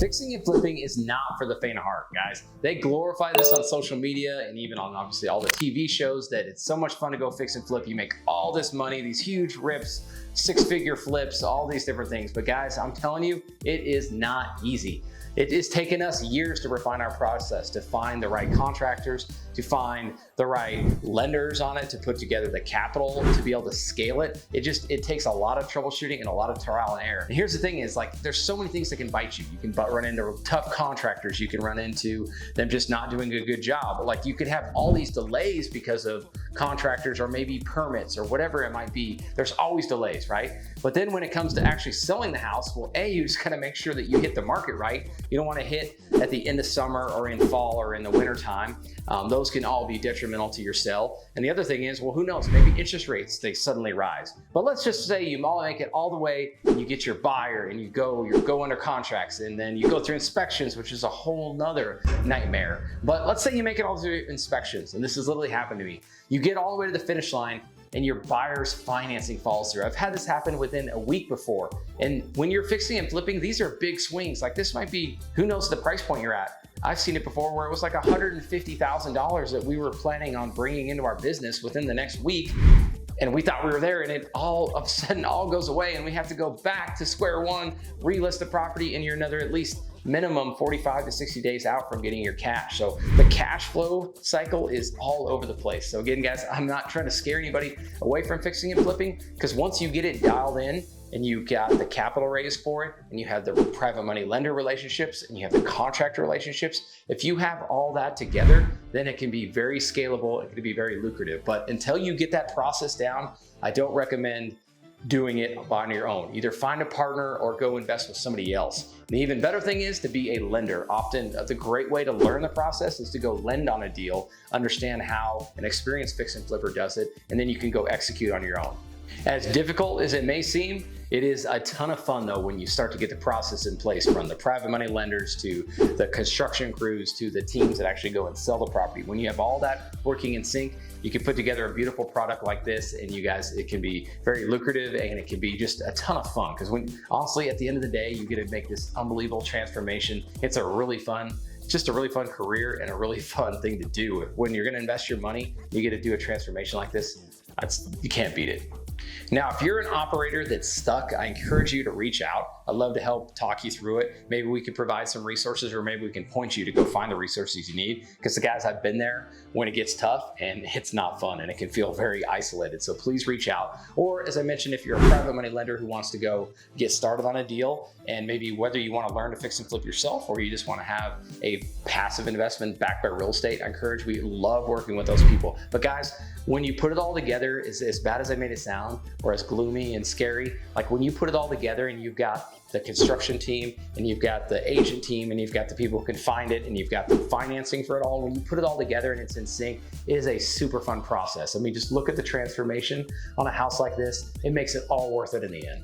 fixing and flipping is not for the faint of heart, guys. They glorify this on social media and even on obviously all the TV shows that it's so much fun to go fix and flip. You make all this money, these huge rips, six-figure flips, all these different things. But guys, I'm telling you, it is not easy. It has taken us years to refine our process, to find the right contractors, to find the right lenders on it, to put together the capital, to be able to scale it. It takes a lot of troubleshooting and a lot of trial and error. And here's the thing is, like, there's so many things that can bite you. You can run into tough contractors. You can run into them just not doing a good job. Like, you could have all these delays because of contractors or maybe permits or whatever it might be. There's always delays, right? But then when it comes to actually selling the house, well, you just gotta make sure that you hit the market right. You don't want to hit at the end of summer or in fall or in the winter time. Those can all be detrimental to your sale. And the other thing is, well, who knows, maybe interest rates, they suddenly rise. But let's just say you make it all the way and you get your buyer and you go under contracts and then you go through inspections, which is a whole nother nightmare. But let's say you make it all through inspections, and this has literally happened to me. You get all the way to the finish line and your buyer's financing falls through. I've had this happen within a week before. And when you're fixing and flipping, these are big swings. Like, this might be, who knows the price point you're at. I've seen it before where it was like $150,000 that we were planning on bringing into our business within the next week. And we thought we were there, and it all of a sudden all goes away, and we have to go back to square one, relist the property, and you're another at least minimum 45 to 60 days out from getting your cash. So the cash flow cycle is all over the place. So again, guys, I'm not trying to scare anybody away from fixing and flipping, because once you get it dialed in and you got the capital raised for it, and you have the private money lender relationships, and you have the contractor relationships, if you have all that together, then it can be very scalable. It can be very lucrative. But until you get that process down, I don't recommend doing it on your own. Either find a partner or go invest with somebody else. The even better thing is to be a lender. Often the great way to learn the process is to go lend on a deal, understand how an experienced fix and flipper does it, and then you can go execute on your own. As difficult as it may seem, it is a ton of fun though when you start to get the process in place, from the private money lenders to the construction crews to the teams that actually go and sell the property. When you have all that working in sync, you can put together a beautiful product like this, and you guys, it can be very lucrative and it can be just a ton of fun. Because honestly, at the end of the day, you get to make this unbelievable transformation. It's just a really fun career and a really fun thing to do. When you're gonna invest your money, you get to do a transformation like this, you can't beat it. Now, if you're an operator that's stuck, I encourage you to reach out. I'd love to help talk you through it. Maybe we could provide some resources, or maybe we can point you to go find the resources you need. Because the guys, I've been there when it gets tough and it's not fun and it can feel very isolated. So please reach out. Or as I mentioned, if you're a private money lender who wants to go get started on a deal, and maybe whether you want to learn to fix and flip yourself or you just want to have a passive investment backed by real estate, we love working with those people. But guys, when you put it all together, as bad as I made it sound, or as gloomy and scary, like when you put it all together and you've got the construction team and you've got the agent team and you've got the people who can find it and you've got the financing for it all, when you put it all together and it's in sync, it is a super fun process. I mean, just look at the transformation on a house like this. It makes it all worth it in the end.